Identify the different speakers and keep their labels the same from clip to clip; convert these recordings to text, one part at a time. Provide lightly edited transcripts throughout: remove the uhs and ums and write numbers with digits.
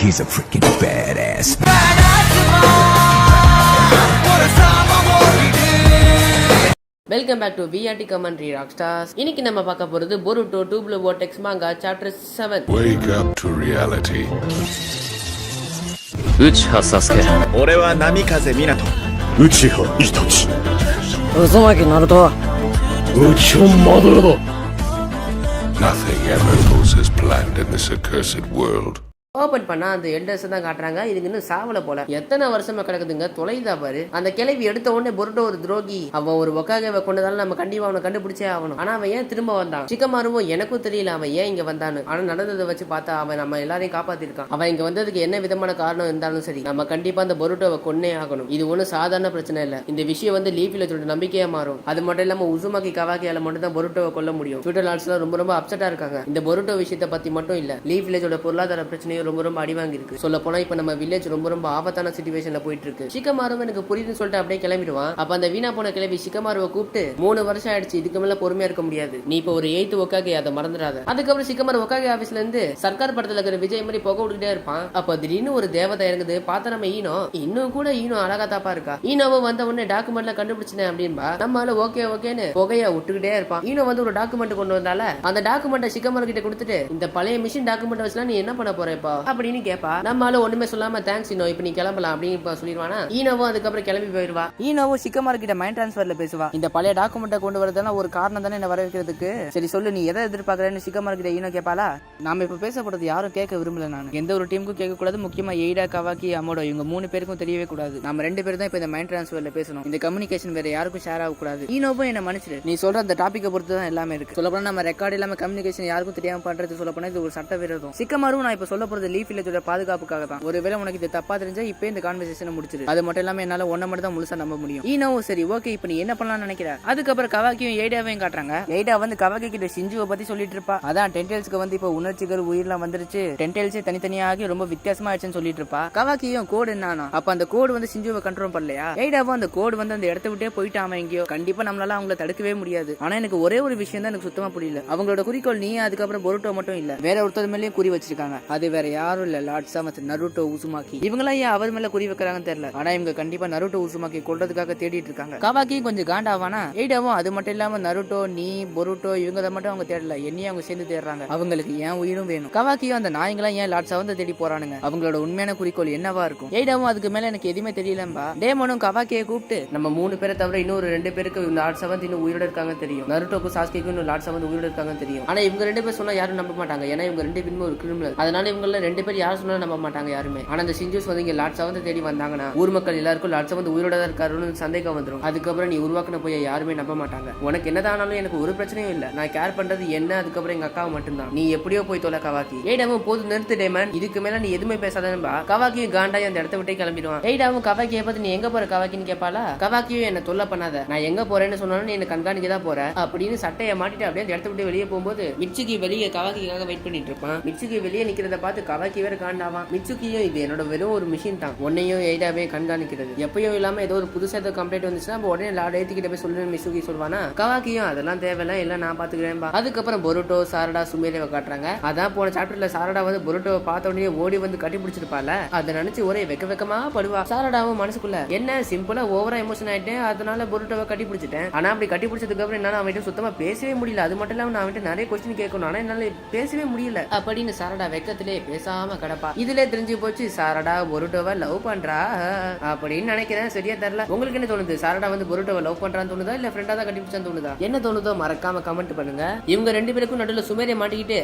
Speaker 1: He's a freaking badass.
Speaker 2: Welcome back to VRT commentary rockstars. இன்னைக்கு நம்ம பார்க்க போறது Boruto 2 Blue Vortex manga chapter 7.
Speaker 3: Wake up to reality.
Speaker 4: Uchiha Sasuke.
Speaker 5: 俺は波風湊。
Speaker 6: 内葉イタチ。
Speaker 7: 渦巻ナルト。
Speaker 6: 内葉マドラだ。
Speaker 3: Nothing ever goes as planned in this accursed world.
Speaker 2: Open பண்ணா அந்த elders தான் காட்டுறாங்க. இதுக்கு இன்னும் சாவல போல. எத்தனை வருஷமா கிடக்குதுங்க, தொலைதா பாரு. அந்த கிளவி எடுத்த உடனே போருட்டோ ஒரு துரோகி, அவன் ஒரு ஒக்காகவை கொண்டதால நம்ம கண்டிப்பா அவனை கண்டுபிடிச்சே ஆகணும். ஆனா அவன் ஏன் திரும்ப வந்தான்? சிக்கமாருவும் எனக்கும் தெரியல அவன் ஏன் இங்க வந்தான்னு. ஆனா நடந்ததை வச்சு பார்த்தா அவன் நம்ம எல்லாரையும் காப்பாத்திருக்கான். அவன் இங்க வந்ததுக்கு என்ன விதமான காரணம் இருந்தாலும் சரி, நம்ம கண்டிப்பா அந்த போருட்டோவை கொன்னே ஆகணும். இது ஒன்னும் சாதாரண பிரச்சனை இல்ல. இந்த விஷயம் வந்து லீஃப் வில்லேஜோட நம்பிக்கையா மாறும். அது மட்டும் இல்லாம உசுமாக்கி கவாக்கியால மட்டும் தான் போருட்டோவை கொல்ல முடியும். ட்விட்டர் லார்ட்ஸ் ரொம்ப ரொம்ப அப்செட்டா இருக்காங்க. இந்த போருட்டோ விஷயத்தை பத்தி மட்டும் இல்ல, லீஃப் வில்லேஜோட பொருளாதார பிரச்சனையும் ரொம்ப ரொம்ப அடிவாங்கி இருக்கு. சொல்ல போனா இப்ப நம்ம வில்லேஜ் ரொம்ப ரொம்ப ஆபத்தான சிச்சுவேஷன்ல போயிட்டு இருக்கு. சிக்கமாரும் எனக்கு புரியுதுன்னு சொல்லிட்டு அப்படியே கிளம்பிடுவான். அப்ப அந்த வீணா போன கிளம்பி சிக்கமாருவை கூப்பிட்டு 3 வருஷம் ஆயிடுச்சு, இதுக்கு மேல பொறுமையா இருக்க முடியாது, நீ இப்ப ஒரு 8th ஒக்காகே அதை மறந்துடாத. அதுக்கப்புறம் சிக்கமாரு ஒக்காகே ஆபீஸ்ல இருந்து சர்க்கார் படத்துல இருக்கிற விஜய் மாதிரி புகை விட்டுட்டே இருப்பான். அப்ப திடீர்னு ஒரு தேவதை இறங்குது. பார்த்தா நம்ம ஈனோ, இன்னும் கூட ஈனோ அழகா தாப்பா இருக்கா. ஈனோவும் வந்த உடனே டாக்குமெண்ட்ல கண்டுபிடிச்சேன் அப்படின்பா. நம்மளால ஓகே ஓகேன்னு புகையா விட்டுக்கிட்டே இருப்பான். ஈனோ வந்து ஒரு டாக்குமெண்ட் கொண்டு வந்தால அந்த டாக்குமெண்ட்டை சிக்கமாரு கிட்ட கொடுத்துட்டு, இந்த பழைய மிஷின் டாக்குமெண்ட் வச்சுலாம் நீ என்ன பண்ண போறப்பா அப்படின்னு கேப்பா. நம்மளால ஒண்ணுமே சொல்லாம தேங்க்ஸ் ஈனோ, இப்ப நீ கிளம்பலாம் அப்படின்னு சொல்லிடுவானா. ஈனோவும் அதுக்கப்புறம் கிளம்பி போயிருவா. ஈனோவும் சிக்கமாரு கிட்ட மைண்ட் டிரான்ஸ்ஃபர்ல பேசுவா. இந்த பழைய டாக்குமெண்ட்டை கொண்டு வரதுனா ஒரு காரணம் தானே என்ன வர வைக்கிறதுக்கு. சரி சொல்லு, நீ எதை எதிர்பார்க்கறேன்னு சிக்கமாரு கிட்ட ஈனோ கேப்பாளா. நாம இப்ப பேசப்படுறது யாரும் கேட்க விரும்பல. நான் எந்த ஒரு டீமுக்கும் கேட்க கூடாது. முக்கியமா எய்டா, கவாக்கி, அமோடோ இவங்க 3 பேருக்கும் தெரியவே கூடாது. நம்ம 2 பேரும் தான் இப்ப இந்த மைண்ட் டிரான்ஸ்ஃபர்ல பேசணும். இந்த கம்யூனிகேஷன் வேற யாருக்கும் ஷேர் ஆக கூடாது. ஈனோவும் என்ன மன்னிச்சிடு, நீ சொல்ற அந்த டாபிக்கை பொறுத்து தான் எல்லாமே இருக்கு. சொல்லப்போனா நம்ம ரெக்கார்ட் இல்லாம கம்யூனிகேஷன் யாருக்கும் தெரியாம பண்றது சொல்லப்போனா இது ஒரு சட்ட விரோதம். சிக்கமாரும் நான் இப்ப சொல்ல போறது லீஃப் வில்லேஜோட பாதுகாப்புக்காக தான். ஒருவேளை உனக்கு இது தப்பா தெரிஞ்சா இப்ப இந்த கான்வர்சேஷனை முடிச்சிரு. அது மட்டும் இல்லாம என்னால ஒன்ன மட்டும் தான் முழுசா நம்ப முடியும். ஈனோவும் சரி ஓகே, இப்ப நீ என்ன பண்ணலாம்னு நினைக்கிற. அதுக்கப்புறம் கவாக்கியும் எய்டாவையும் காட்டுறாங்க. எய்டா வந்து கவாக்கி கிட்ட சிஞ்சுவை பத்தி சொல்லிட்டு இருப்பா. அதான் டென்டெயில்ஸ்க்கு வந்து இப்ப உணர்ச்சிகள் உயிரெல்லாம் வந்துருச்சு, டென்டெயில்ஸே தனித்தனியாகி ரொம்ப வித்தியாசமா ஆயிடுச்சுன்னு சொல்லிட்டு இருப்பா. கவாக்கியும் கோடு என்னன்னா, அப்ப அந்த கோடு வந்து சிஞ்சுவை கண்ட்ரோல் பண்ணலையா. எய்டாவும் அந்த கோடு வந்து அந்த இடத்த விட்டே போயிட்டாம எங்கேயோ. கண்டிப்பா நம்மளால அவங்களை தடுக்கவே முடியாது. ஆனா எனக்கு ஒரே ஒரு விஷயம் தான் எனக்கு சுத்தமா புரியல. அவங்களோட குறிக்கோள் நீ அதுக்கப்புறம் போருட்டோ மட்டும் இல்ல, வேற ஒருத்தர் மேலேயும் குறி வச்சிருக்காங்க. அது வேற யாரும் இல்ல, லார்ட் சாமத், நருட்டோ, உசுமாக்கி. இவங்களாம் ஏன் அவர் மேல குறி வைக்கிறாங்கன்னு தெரியல. ஆனா இவங்க கண்டிப்பா நருட்டோ உசுமாக்கி கொல்றதுக்காக தேடிட்டு இருக்காங்க. கவாக்கியும் கொஞ்சம் காண்டாவானா. எய்டாவும் அது மட்டும் இல்லாம நருட்டோ, நீ, போருட்டோ இவங்க மட்டும் அவங்க தேடல, என்னையும் அவங்க சேர்ந்து தேடுறாங்க. அவங்களுக்கு ஏன் உயிரும் வேணும். கவாக்கியும் அந்த நாய்ங்களாம் ஏன் லார்ட் சாவந்த தேடி போறானுங்க. அவங்களோட உண்மையான குறிக்கோள் என்னவா இருக்கும். எய்டாவும் அதுக்கு மேல எனக்கு எதுவுமே தெரியலம்பா. டேமோனும் கவாக்கியை கூப்பிட்டு, நம்ம 3 பேரை தவிர இன்னொரு 2 பேருக்கு லார்ட் சாவந்த் இன்னும் உயிரோட இருக்காங்க தெரியும். நருட்டோக்கும் சாஸ்கேக்கும் இன்னும் லார்ட் சாவந்த் உயிரோட இருக்காங்க தெரியும். ஆனா இவங்க 2 பேர் சொன்னா யாரும் நம்ப மாட்டாங்க. ஏன்னா இவங்க 2 பேருமே ஒரு கிரிமினல். அதனால இவங்கள 2 பேர் யாரும் சொன்னா நம்ப மாட்டாங்க யாருமே. ஆனா இந்த சிஞ்சூஸ் வந்து இங்க லார்ட் சாவந்த் தேடி வந்தாங்கன்னா ஊர் மக்கள் எல்லாருக்கும் லார்ட் சாவந்த் உயிரோட தான் இருக்காருன்னு சந்தேகம் வந்துடும். அதுக்கப்புறம் நீ உருவாக்கின போய் யாருமே நம்ப மாட்டாங்க. உனக்கு என்னதானாலும் எனக்கு ஒரு பிரச்சனையும் இல்ல. நான் கேர் பண்றது என்ன, அதுக்கப்புறம் எங்க அக்காவை மட்டும்தான். நீ எப்படியோ போய் தொலை கவாக்கி. எய்டாவும் போது நிறுத்து டேமன், இதுக்கு மேல நீ எதுவுமே பேசாதேன்பா. கவாக்கியும் காண்டாய் அந்த இடத்த விட்டே கிளம்பிடுவான். எய்டாவும் கவாக்கியை பார்த்து நீ எங்க போற கவாக்கின்னு கேட்பாளா. கவாக்கியும் என்ன தொல்லை பண்ணாத, நான் எங்க போறேன்னு சொன்னாலும் நீ என்ன கண்காணிக்க தான் போற அப்படின்னு சட்டையை மாட்டிட்டு அப்படியே அந்த இடத்த விட்டு வெளியே போகும்போது மிட்சுகி வெளியே கவாக்கிக்காக வெயிட் பண்ணிட்டு இருப்பான். மிட்சுகி வெளியே நிக்கிறத பார்த்து கவாக்கி வேற காண்டாவான். மிட்சுகியும் இது என்னோட வெறும் ஒரு மிஷின் தான், உன்னையும் எய்டாவே கண்காணிக்கிறது. எப்பயும் இல்லாம ஏதோ ஒரு புதுசா ஏதோ கம்ப்ளைண்ட் வந்துச்சுன்னா உடனே லார்ட் ஏத்திக்கிட்ட போய் சொல்லு மிசுகி சொல்வானா. கவாக்கியும் அதெல்லாம் தேவையில்ல, இல்ல நான் பாத்துக்கிறேன். அதுக்கப்புறம் போருட்டோ, சாரடா, சுமேரேவை காட்டுறாங்க. அதான் போன சாப்டர்ல சாரடா வந்து போருட்டோவை பார்த்த உடனே ஓடி வந்து கட்டி பிடிச்சிருப்பால. அதை நினைச்சு ஒரே வெக்கமா படுவா. சாரடாவும் மனசுக்குள்ள என்ன சிம்பிளா ஓவரா எமோஷன் ஆயிட்டேன், அதனால போருட்டோவை கட்டி பிடிச்சிட்டேன். ஆனா அப்படி கட்டி பிடிச்சதுக்கு அப்புறம் என்னால அவன்கிட்ட சுத்தமா பேசவே முடியல. அது மட்டும் இல்லாம நான் அவன்கிட்ட நிறைய கொஸ்டின் கேட்கணும், ஆனா என்னால பேசவே முடியல அப்படின்னு சாரடா வெக்கத்திலே பேசாம கிடப்பா. இதுல தெரிஞ்சு போச்சு சாரடா போருட்டோவை லவ் பண்றா அப்படின்னு நினைக்கிறேன். சரியா தெரியல. உங்களுக்கு என்ன தோணுது? சாரடா வந்து போருட்டோவை லவ் பண்றான்னு தோணுதா, இல்ல ஃப்ரெண்டா தான் கட்டிப்பிடிச்சான்னு தோணுதா? என்ன தோணுதோ மறக்காம கமெண்ட் பண்ணுங்க. இவங்க 2 பேருக்கும் நடுவில் சுமேரியை மாட்டிக்கிட்டு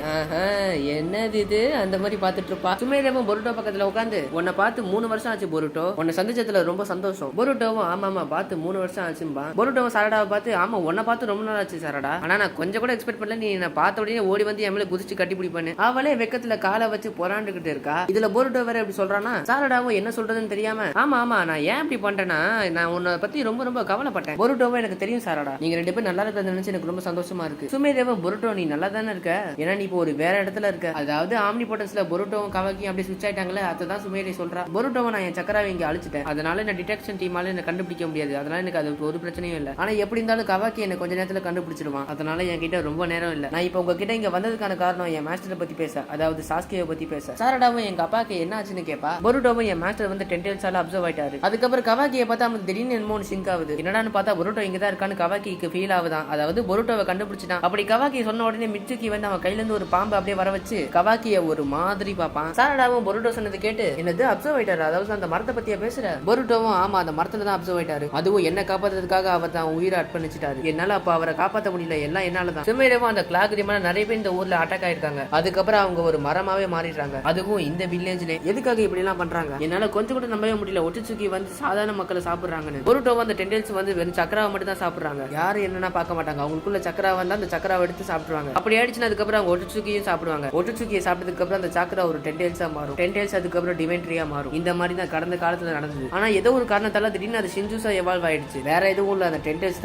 Speaker 2: என்னது இது அந்த மாதிரி பாத்துட்டு இருப்பா. சுமேரியாவும் போருட்டோ பக்கத்துல உட்காந்து, உன்னை பார்த்து 3 வருஷம் ஆச்சு போருட்டோ, உன்னை சந்திச்சதுல ரொம்ப சந்தோஷம். போருட்டோவும் ஆமாமா பார்த்து 3 வருஷம் ஆச்சும்பா. போருட்டோவும் சாரடாவை பார்த்து, ஆமா உன்னை பார்த்து ரொம்ப நாள் ஆச்சு சாரடா, ஆனா நான் கொஞ்சம் கூட எக்ஸ்பெக்ட் பண்ணல நீ என்ன பார்த்த உடனே ஓடி வந்து என் மேல குதிச்சு கட்டி பிடிப்பானு. அவளே வெக்கத்துல காலை வச்சு பொறாண்டுகிட்டு இருக்கா. இதுல போருட்டோ வேற எப்படி சொல்றானா. சாரடாவும் என்ன சொல்றதுன்னு தெரியாம, ஆமா ஆமா நான் ஏன் இப்படி பண்றேன்னா நான் உன்னை பத்தி ரொம்ப ரொம்ப கவலைப்பட்டேன். போருட்டோவை எனக்கு தெரியும் சாரடா, நீங்க 2 பேரும் நல்லா இருக்கிறத நினைச்சு எனக்கு ரொம்ப சந்தோஷமா இருக்கு. சுமேரேவும் போருட்டோ நீ நல்லா தானே இருக்க, ஏன்னா நீ இப்போ ஒரு வேற இடத்துல இருக்க. அதாவது ஆம்னி போட்டன்ஸ்ல போருட்டோவும் கவாக்கியும் அப்படி சுவிட்ச் ஆயிட்டாங்களே, அதுதான் சுமேரே சொல்றா. போருட்டோவை நான் என் சக்கராவை இங்க அழிச்சிட்டேன், அதனால என்ன டிடெக்ஷன் டீமால என்ன கண்டுபிடிக்க முடியாது, அதனால எனக்கு அது ஒரு பிரச்சனையும் இல்ல. ஆனா எப்படி இருந்தாலும் கவாக்கி என்ன கொஞ்ச நேரத்துல கண்டுபிடிச்சிருவான், அதனால என் கிட்ட ரொம்ப நேரம் இல்ல. நான் இப்ப உங்ககிட்ட இங்க வந்ததுக்கான காரணம் என் மாஸ்டரை பத்தி பேச, அதாவது சாஸ்கேவை பத்தி பேச சாரடாவும் எங்க அப்பாக்கு என்ன ஆச்சுன்னு கேப்பா. பொருட்டோவும் என் மாஸ்டர் வந்து டென்டெயில்ஸால அப்சர்வ் ஆயிட்டாரு. அதுக்கப்புறம் கவாக்கியை பார்த்தா அவனுக்கு திடீர்னு என்னமோ சிங்க் ஆகுது. என்னடான்னு பார்த்தா பொருட்டோ இங்கதான் இருக்கான்னு கவாக்கிக்கு ஃபீல் ஆகுதான். அதாவது பொருட்டோவை கண்டுபிடிச்சிட்டான். அப்படி கவாக்கி சொன்ன உடனே மிட்சுகி வந்து அவன் கையில இருந்து ஒரு பாம்பு அப்படியே வர வச்சு கவாக்கிய ஒரு மாதிரி பாப்பான். சாரடாவும் பொருட்டோ சொன்னது கேட்டு என்னது அப்சர்வ் ஆயிட்டாரு, அதாவது அந்த மரத்தை பத்தியா பேசுற? பொருட்டோவும் ஆமா அந்த மரத்துல தான் அப்சர்வ் ஆயிட்டாரு, அதுவும் என்ன காப்பாத்துறதுக்காக அவர் தான் உயிரை அர்ப்பணிச்சிட்டாரு, என்னால அப்ப அவரை காப்பாற்ற முடியல, எல்லாம் என்னாலதான். சுமேரவும் அந்த கிளாக்ரிமான நிறைய பேர் இந்த ஊர்ல அட்டாக் ஆயிருக்காங்க. அதுக்கப்புறம் அவங்க ஒரு மரமாவே மாறிடுறாங்க. அதுவும் இந்த வில்லேஜ்ல எதுக்காக இப்படி எல்லாம் பண்றாங்க, என்னால கொஞ்சம் கூட நம்பவே முடியல. ஒட்டுச்சுக்கி வந்து சாதாரண மக்களை சாப்பிடுறாங்கன்னு. பொருட்டோவும் அந்த டென்டெயில்ஸ் வந்து வெறும் சக்கராவை மட்டும் தான் சாப்பிடுறாங்க. யாரும் என்னன்னா பார்க்க மாட்டாங்க. அவங்களுக்குள்ள சக்கரா வந்தா அந்த சக்கராவை எடுத்து சாப்பிடுவாங்க. அப்படி ஆயிடுச்சுன்னா அதுக்கப்புறம் அவங்க ஒட்டுச்சுக்கியும் சாப்பிடுவாங்க. ஒட்டுச்சுக்கியை சாப்பிட்டதுக்கு அப்புறம் அந்த சக்கரா ஒரு டென்டெயில்ஸா மாறும். டென்டெயில்ஸ் அதுக்கப்புறம் டிவென்ட்ரியா மாறும். இந்த மாதிரி தான் கடந்த காலத்துல நடந்தது. ஆனா ஏதோ ஒரு காரணத்தால திடீர்னு அது ஷின்ஜூசா எவால்வ் ஆயிடுச்சு. வேற எதுவும் இல்ல, அந்த டென்டெயில்ஸ்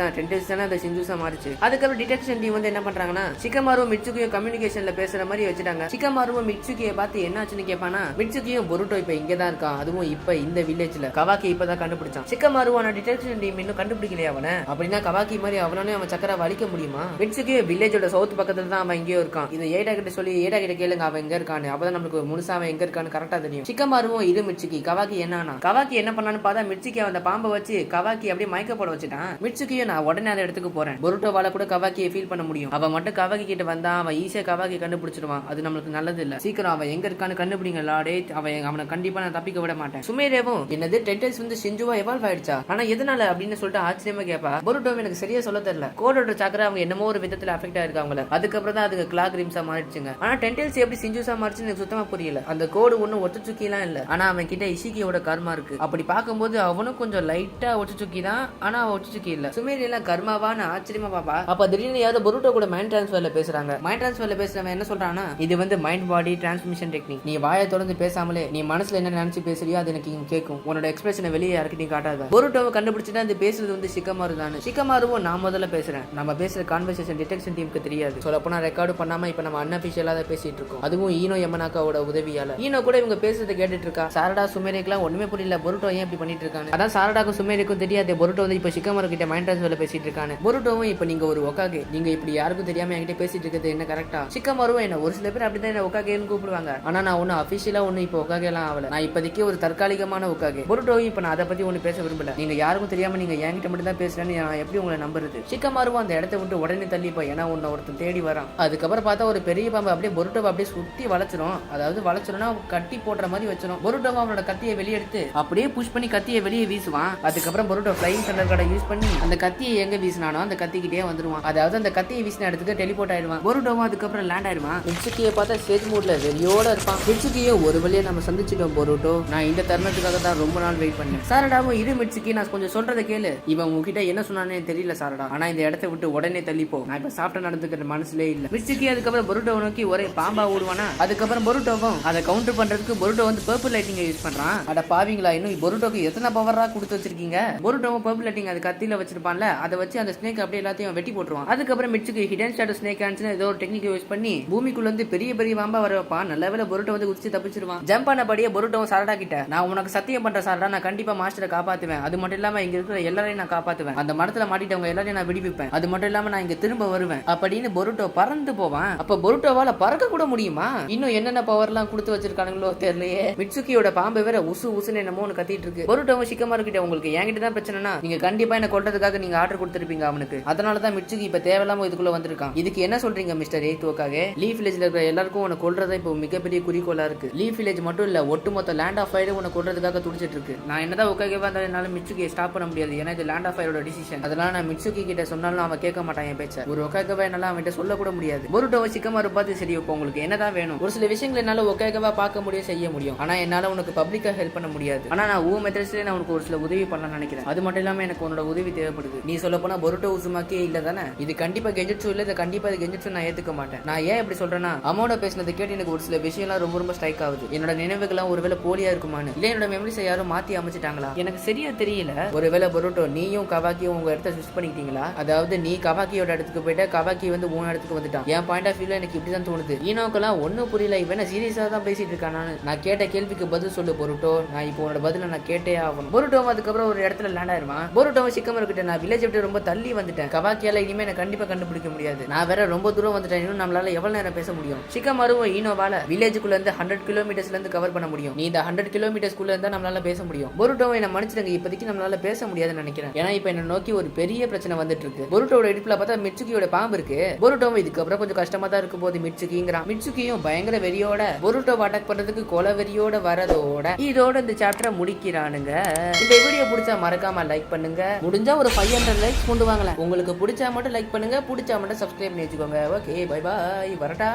Speaker 2: தானே அந்த ஷின்ஜூசா மாறிச்சு. அதுக்கப்புறம் டிடெக்ஷன் டீம் வந்து என்ன பண்றாங்கன்னா சிகமாருவும் மிட்சுகியும் கம்யூனிகேஷன்ல பேசுற மாதிரி வச்சுட்டாங்க. சிகமாருவும் மிட்சுகியை பார்த்து என்னாச்சுன்னு கேட்பானா, மிட்சுகியும் பொருட்டோ இப்ப இங்கதான் இருக்கான், அதுவும் இப்ப இந்த வில்லேஜ்ல. கவாக்கி இப்பதான் கண்டுபிடிச்சான். சிகமாருவான டிடெக்ஷன் டீம் இன்னும் கண்டுபிடிக்கலையா அவன? அப்படின்னா கவாக்கி மாதிரி அவனாலே அவன் சக்கரை வலிக்க முடியுமா? மிட்சுகி வில்லேஜோட சவுத் பக்கத்துல தான் அவன் எங்கேயோ இருக்கான். இதை ஏடா கிட்ட சொல்லி ஏடா கிட்ட கேளுங்க அவன் எங்க இருக்கான்னு. அப்பதான் நமக்கு முழுசா அவன் எங்க இருக்கான்னு கரெக்டா தெரியும். சிக்கமாருவும் இது மிட்சுகி. கவாக்கி என்னன்னா கவாக்கி என்ன பண்ணான்னு பார்த்தா மிட்சுகி அந்த பாம்பை வச்சு கவாக்கி அப்படியே மயக்க போட வச்சுட்டான். மிட்சுகியும் நான் உடனே அந்த இடத்துக்கு போறேன். பொருட்டோவால கூட கவாக்கியை ஃபீல் பண்ண முடியும். அவன் மட்டும் கவாக்கி கிட்ட வந்தா அவன் ஈஸியா கவாக்கி கண்டுபிடிச்சிருவான். அது நம்மளுக்கு நல்லது இல்ல. சீக்கிரம் அவன் எங்க இருக்கான்னு கண்டுபிடிங்க லாடே. அவனை கண்டிப்பா நான் தப்பிக்க விட மாட்டேன். சுமேரேவும் என்னது டென்டெயில்ஸ் வந்து ஷின்ஜுவா எவால்வ் ஆயிடுச்சா, ஆனா எதனால அப்படின்னு சொல்லிட்டு ஆச்சரியமா கேப்பா. பொருட்டோ எனக்கு சரியா சொல்ல தெரியல. கோடோட சக்கரை அவங்க என்னமோ ஒரு விதத்துல அஃபெக்ட் ஆயிருக்காங்க. அதுக்கப்புறம் தான் அதுக்கு கிளாக் ரிம்ஸா மாறிடுச்சுங்க. ஆனா டென்டெயில்ஸ் எப்படி ஷின்ஜுசா மாறிச்சுன்னு எனக்கு சுத்தமா புரியல. அந்த கோடு ஒன்னும் ஒட்டுச்சுக்கி எல்லாம் இல்ல. ஆனா அவன் கிட்ட இஷிகியோட கர்மா இருக்கு. அப்படி பார்க்கும்போது அவனும் கொஞ்சம் லைட்டா ஒட்டுச்சுக்கி தான், ஆனா ஒட்டுச்சுக்கி இல்ல. சுமேரி எல்லாம் கர்மாவான்னு ஆச்சரியமா பாப்பா. அப்ப திடீர்னு யாவது பொருட்டோ கூட மைண்ட் டிரான்ஸ்ஃபர்ல பேசுறாங்க. மைண்ட் டிரான்ஸ்ஃபர்ல பேசுறவன் என்ன சொல்றானா, இது வந்து மைண்ட் பாடி டிரான்ஸ்மிஷன் டெக்னிக். நீ வாயை தொடர்ந்து பேசாமலே நீ மனசுல என்ன நினைச்சு பேசுறியோ அது எனக்கு கேட்கும். உன்னோட எக்ஸ்பிரஷனை வெளியே யாருக்கிட்டையும் காட்டாத. பொருட்டோவை கண்டுபிடிச்சிட்டு அது பேசுறது வந்து சிக்கமாரு தான். சிக்கமாருவும் நான் முதல்ல பேசுறேன். நம்ம பேசுற கான்வர்சேஷன் டிடெக்ஷன் டீமுக்கு தெரியாது. சொல்லப்போனா ரெக்கார்டு பண்ணாம இப்ப நம்ம அன்அபிஷியலா தான் பேசிட்டு இருக்கோம். அதுவும் ஈனோ யமனாக்காவோட உதவியால. ஈனோ கூட இவங்க பேசுறதை கேட்டுட்டு இருக்கா. சாரடா சுமேரிக்கெல்லாம் ஒண்ணுமே புரியல. பொருட்டோ ஏன் இப்படி பண்ணிட்டு இருக்காங்க. அதான் சாரடாக்கும் சுமேரிக்கும் தெரியாது பொருட்டோ வந்து இப்ப சிக்கமாரு கிட்ட மைண்ட் டிரான்ஸ்ஃபர்ல பேசிட்டு இருக்காங்க. பொருட்டோவும் இப்ப நீங்க ஒரு ஒக்காகே, நீங்க இப்படி யாருக்கும் தெரியாம என்கிட்ட பேசிட்டு இருக்கிறது என்ன கரெக்டா? சிக்கமாருவும் என்ன ஒரு சில பேர் அப்படிதான் என்ன ஒக்காகேன்னு கூப்பிடுவாங்க. ஆனா நான் ஒன்னும் அபிஷியலா ஒண்ணு இப்ப ஒக்காகே எல்லாம் ஆகல. நான் இப்போதைக்கு ஒரு தற்காலிகமான ஒக்காகே. பொருட்டோவும் இப்ப நான் அதை பத்தி ஒண்ணு பேச விரும்பல. நீங்க யாருக்கும் தெரியாம நீங்க என்கிட்ட மட்டும் தான் பேசுறேன்னு நான் எப்படி உங்களை நம்புறது? சிக்கமாருவும் அந்த இடத்த விட்டு உடனே தள்ளிப்போ, ஏன்னா உன்னை ஒருத்தன் தேடி வரான். அதுக்கப்புறம் பார்த்தா ஒரு பெரிய பாம்பு அப்படியே பொருட்டோவை அப்படியே சுத்தி வளைச்சிரும். அதாவது வளைச்சிரும்னா கட்டி போடுற மாதிரி வச்சிரும். பொருட்டோவை அவனோட கத்தியை வெளியெடுத்து அப்படியே புஷ் பண்ணி கத்தியை வெளியே வீசுவான். அதுக்கப்புறம் பொருட்டோ ஃப்ளைங் தண்டர் கார்டை யூஸ் பண்ணி அந்த கத்தியை எங்க வீசினானோ அந்த கத்திக்கிட்டே வந்துருவான். அதாவது அந்த கத்தியை வீசின இடத்துக்கு டெலிபோர்ட் ஆயிடுவான். பொருட்டோவும் அதுக்கப்புறம் லேண்ட் ஆயிடுவான். மிட்சுகியை பார்த்தா ஸ்டேஜ் மூட்ல வெறியோட இருப்பான். மிட்சுகியை ஒரு வழியா நம்ம சந்திச்சிட்டோம் பொருட்டோ. நான் இந்த தருணத்துக்காக தான் ரொம்ப நாள் வெயிட் பண்ணேன். சாரடாவும் இது மிட்சுகி, நான் கொஞ்சம் சொல்றதை கேளு. இவன் உங்ககிட்ட என்ன சொன்னானே தெரியல சாரடா, ஆனா இந்த இடத்தை விட்டு உடனே தள்ளிப்போ. நான் இப்ப சாப்பிட்ட நடந்துக்கிற மனசுலே இல்ல. மிட்சுகி அதுக்கப்புறம் பொருட்டோ நோக்கி ஒரே பாம்பா ஓடுவானா. அதுக்கப்புறம் பொருட்டோவும் அதை கவுண்டர் பண்றதுக்கு பொருட்டோ வந்து பர்பிள் லைட்டிங் யூஸ் பண்றான். அட பாவீங்களா, இன்னும் பொருட்டோக்கு எத்தனை பவரா கொடுத்து வச்சிருக்கீங்க. பொருட்டோவும் பர்பிள் லைட்டிங் அது கத்தியில வச்சிருப்பான்ல, அதை வச்சு அந்த ஸ்னேக் அப்படியே எல்லாத்தையும் வெட்டி போட்டுருவான். அதுக்கப்புறம் மிட்சுகி ஹிடன் ஷேடோ ஸ்னேக் ஹேண்ட்ஸ்னு ஏதோ ஒரு டெக்னிக் யூஸ் பண்ணி பூமிக்குள்ள வந்து பெரிய பெரிய பாம்பா வர வைப்பான். நல்ல வேளை பொருட்டோ வந்து குதிச்சு தப்பிச்சிருவான். ஜம்ப் பண்ணபடியே பொருட்டோவும் சாரடா கிட்ட, நான் உனக்கு சத்தியம் பண்ற சாரடா, நான் கண்டிப்பா மாஸ்டரை காப்பாத்துவேன். அது மட்டும் இல்லாம இங்க இருக்கிற எல்லாரையும் நான் காப்பாத்துவேன். அந்த மரத்துல மாட்டிட்டவங்க எல்லாரையும் நான் விடுவிப்பேன். அது மட்டும் இல்லாம நான் இங்க திரும்ப வருவேன் அப்படின்னு பொருட்டோ பறந்து போவான். அப்ப பொருட்டோவால பறக்க கூட முடியுமா? இன்னும் என்னென்ன பவர் எல்லாம் கொடுத்து வச்சிருக்கானுங்களோ தெரியலையே. மிட்சுகியோட பாம்பு வேற உசு உசுன்னு என்னமோ கத்திட்டு இருக்கு. பொருட்டோவும் சிக்கமாரு கிட்ட, உங்களுக்கு என்கிட்ட தான் பிரச்சனைனா நீங்க கண்டிப்பா என்ன கொல்றதுக்காக நீங்க ஆர்டர் கொடுத்திருப்பீங்க அவனுக்கு. அதனாலதான் மிட்சுகி இப்ப தேவையில்லாம இதுக்குள்ள வந்திருக்கான். இதுக்கு என்ன சொல்றீங்க மிஸ்டர் ஏத்துவோக்காக? லீஃப் வில்லேஜ்ல இருக்கிற எல்லாருக்கும் உன்னை கொல்றதா இப்போ மிகப்பெரிய குறிக்கோளா இருக்கு. லீஃப் வில்லேஜ் மட்டும் இல்ல, ஒட்டுமொத்த லேண்ட் ஆஃப் ஃபயர் உன்னை கொல்றதுக்காக துடிச்சிட்டு இருக்கு. நான் என்னதான் ஒக்காகேவா இருந்தாலும் என்னால மிட்சுகியை ஸ்டாப் பண்ண முடியாது. ஏன்னா இது லேண்ட் ஆஃப் ஃபயரோட டிசிஷன். அதனால நான் மிட்சுகி கிட்ட சொன்னாலும் அவன் கேட்க மாட்டான் என் பேச்ச. ஒரு ஒக்காகேவா என்னால அவன்கிட்ட சொல்ல கூட முடியாது. பொருட்டோவை சிக்கமாரு பார்த்து, சரி இப்போ உங்களுக்கு என்னதான் வேணும்? ஒரு சில விஷயங்கள் என்னால ஒக்காகேவா பார்க்க முடியும், செய்ய முடியும். ஆனா என்னால உனக்கு பப்ளிக்கா ஹெல்ப் பண்ண முடியாது. ஆனா நான் ஊ மெத்தட்ஸ்ல நான் உனக்கு ஒரு சில உதவி பண்ணலாம்னு நினைக்கிறேன். அது மட்டும் இல்லாம எனக்கு உன்னோட உதவி தேவைப்படுது. நீ சொல்ல போனா பொருட்டோ உசுமாக்கே இல்ல தானே? இது கண்டிப்பா கெஞ்சட்சு இல்ல. இது கண்டிப்பா இது கெஞ்சட்சு நான் ஏத்துக்க மாட்டேன். நான் ஏன் இப்படி சொல்றேன்னா, அமோட பேசினதை கேட்டு எனக்கு ஒரு சில விஷயம்லாம் ரொம்ப ரொம்ப ஸ்ட்ரைக் ஆகுது. என்னோட நினைவுகள்லாம் ஒருவேளை போலியா இருக்குமான்னு, இல்ல என்னோட மெமரிஸை யாரும் மாத்தி அமைச்சிட்டாங்களா எனக்கு சரியா தெரியல. ஒருவேளை பொருட்டோ நீயும் கவாக்கியும் உங்க இடத்த ஸ்விட்ச் பண்ணிக்கிட்டீங்களா? அதாவது நீ கவாக்கியோட இடத்துக்கு போயிட்ட, கவாக்கி வந்து உன் இடத்துக்கு வந்துட்டான். என் பாயிண்ட் ஆஃப் வியூல எனக்கு இப்படிதான் தோணுது. ஈனோக்கெல்லாம் ஒன்னும் புரியல. இவன் சீரியஸா தான் பேசிட்டு இருக்கான். நான் கேட்ட கேள்விக்கு பதில் சொல்லு பொருட்டோ. நான் இப்போ உன்னோட பதில நான் கேட்டே ஆகணும். பொருட்டோ அதுக்கப்புறம் ஒரு இடத்துல லேண்ட் ஆயிருவான். பொருட்டோ சிக்கமாரு கிட்ட, நான் வில்லேஜ் விட்டு ரொம்ப தள்ளி வந்துட்டேன். கவாக்கியால இனிமே எனக்கு கண்டிப்பா கண்டுபிடிக்க முடியாது. நான் வேற ரொம்ப தூரம் வந்துட்டேன். இன்னும் நம்மளால எவ்வளவு நேரம் பேச முடியும்? சிக்கமாருவும் ஈனோவால வில்லேஜுக்குள்ள இருந்து 100 கிலோமீட்டர்ஸ்ல இருந்து கவர் பண்ண முடியும். நீ இந்த 100 கிலோமீட்டர்ஸ்குள்ள இருந்தா நம்மளால பேச முடியும். பொருட்டோவை என்ன மன்னிச்சிடுங்க, இப்போதைக்கு நம்மளால பேச முடியாதுன்னு நினைக்கிறேன். ஏன்னா இப்போ என்ன நோக்கி ஒரு பெரிய பிரச்சனை வந்துட்டு இருக்கு. பொருட்டோட இடுப்புல பார்த்தா மிட்சுகியோட பாம்பு இருக்கு. பொருட்டோவை இதுக்கப்புறம் கொஞ்சம் கஷ்டமா தான் இருக்கும் போது மிட்சுகிங்கிறான். மிட்சுகியும் பயங்கர வெறியோட பொருட்டோவை அட்டாக் பண்றதுக்கு கொலை வெறியோட வரதோட இதோட இந்த சாப்டரை முடிக்கிறானுங்க. இந்த வீடியோ பிடிச்சா மறக்காம லைக் பண்ணுங்க. முடிஞ்சா ஒரு 500 லைக்ஸ் கொண்டு வாங்கலாம். உங்களுக்கு பிடிச்சா மட்டும் லைக் பண்ணுங்க, பிடிச்சா மட்டும் சப்ஸ்கிரைப் பண்ணி வச்சுக்கோங்க. ஓகே, பை பாய், வரட்டா.